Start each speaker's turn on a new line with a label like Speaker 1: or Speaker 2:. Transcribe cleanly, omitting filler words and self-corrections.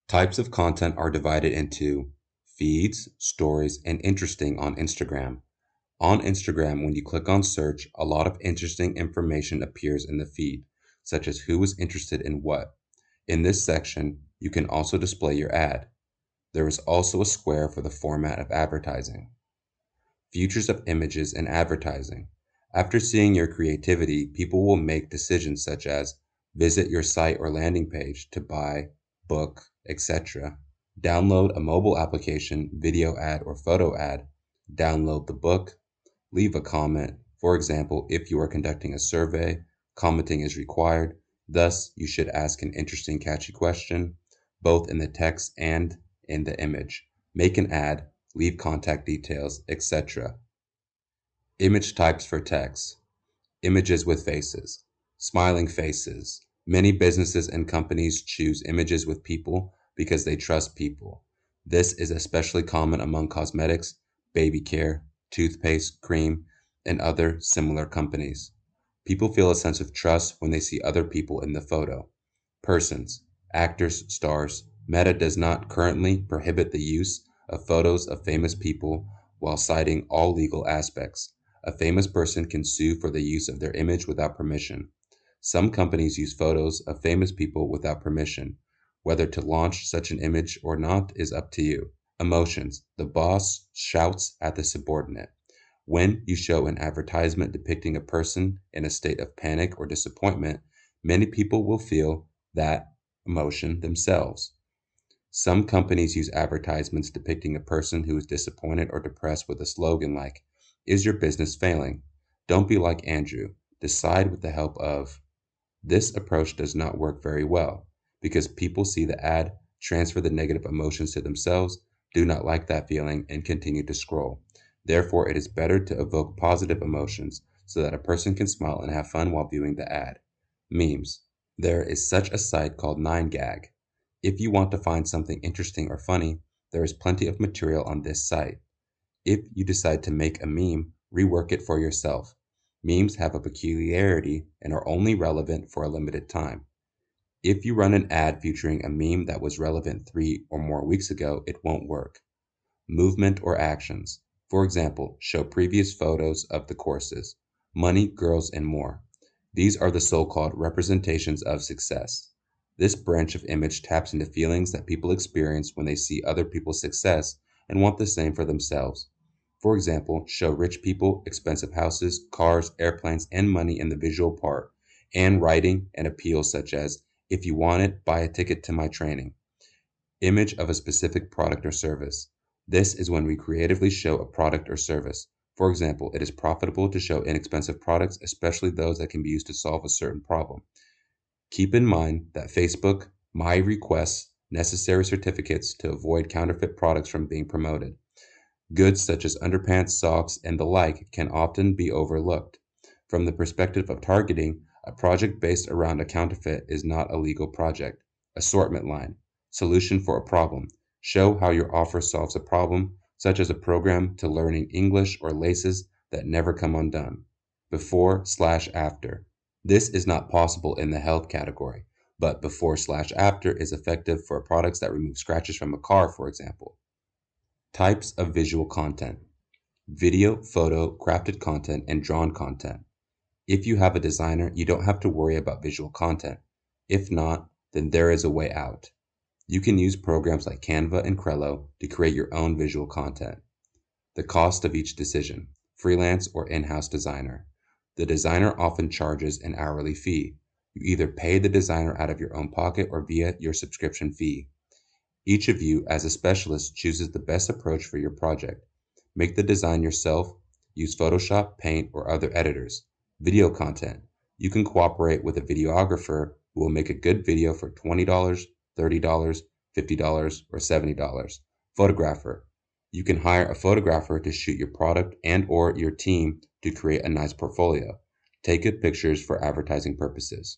Speaker 1: Types of content are divided into feeds, stories, and interesting on Instagram. On Instagram, when you click on search, a lot of interesting information appears in the feed, such as who was interested in what. In this section, you can also display your ad. There is also a square for the format of advertising. Futures of images in advertising. After seeing your creativity, people will make decisions such as visit your site or landing page to buy, book, etc. Download a mobile application, video ad, or photo ad. Download the book. Leave a comment. For example, if you are conducting a survey, commenting is required. Thus, you should ask an interesting, catchy question, both in the text and in the image. Make an ad, leave contact details, etc. Image types for text. Images with faces. Smiling faces. Many businesses and companies choose images with people because they trust people. This is especially common among cosmetics, baby care, toothpaste, cream, and other similar companies. People feel a sense of trust when they see other people in the photo. Persons, actors, stars. Meta does not currently prohibit the use of photos of famous people while citing all legal aspects. A famous person can sue for the use of their image without permission. Some companies use photos of famous people without permission. Whether to launch such an image or not is up to you. Emotions. The boss shouts at the subordinate. When you show an advertisement depicting a person in a state of panic or disappointment, many people will feel that emotion themselves. Some companies use advertisements depicting a person who is disappointed or depressed with a slogan like, "Is your business failing? Don't be like Andrew. Decide with the help of." This approach does not work very well because people see the ad, transfer the negative emotions to themselves, do not like that feeling, and continue to scroll. Therefore, it is better to evoke positive emotions so that a person can smile and have fun while viewing the ad. Memes. There is such a site called 9gag. If you want to find something interesting or funny, there is plenty of material on this site. If you decide to make a meme, rework it for yourself. Memes have a peculiarity and are only relevant for a limited time. If you run an ad featuring a meme that was relevant 3 or more weeks ago, it won't work. Movement or actions. For example, show previous photos of the courses, money, girls, and more. These are the so-called representations of success. This branch of image taps into feelings that people experience when they see other people's success and want the same for themselves. For example, show rich people expensive houses, cars, airplanes, and money in the visual part, and writing and appeal such as, "If you want it, buy a ticket to my training." Image of a specific product or service. This is when we creatively show a product or service. For example, it is profitable to show inexpensive products, especially those that can be used to solve a certain problem. Keep in mind that Facebook My requests necessary certificates to avoid counterfeit products from being promoted. Goods such as underpants, socks, and the like can often be overlooked. From the perspective of targeting, a project based around a counterfeit is not a legal project. Assortment line. Solution for a problem. Show how your offer solves a problem, such as a program to learning English or laces that never come undone. Before/after. This is not possible in the health category, but before/after is effective for products that remove scratches from a car, for example. Types of visual content: video, photo, crafted content, and drawn content. If you have a designer, you don't have to worry about visual content. If not, then there is a way out. You can use programs like Canva and Trello to create your own visual content. The cost of each decision: freelance or in-house designer. The designer often charges an hourly fee. You either pay the designer out of your own pocket or via your subscription fee. Each of you, as a specialist, chooses the best approach for your project. Make the design yourself. Use Photoshop, Paint, or other editors. Video content. You can cooperate with a videographer who will make a good video for $20, $30, $50, or $70. Photographer. You can hire a photographer to shoot your product and/or your team to create a nice portfolio. Take good pictures for advertising purposes.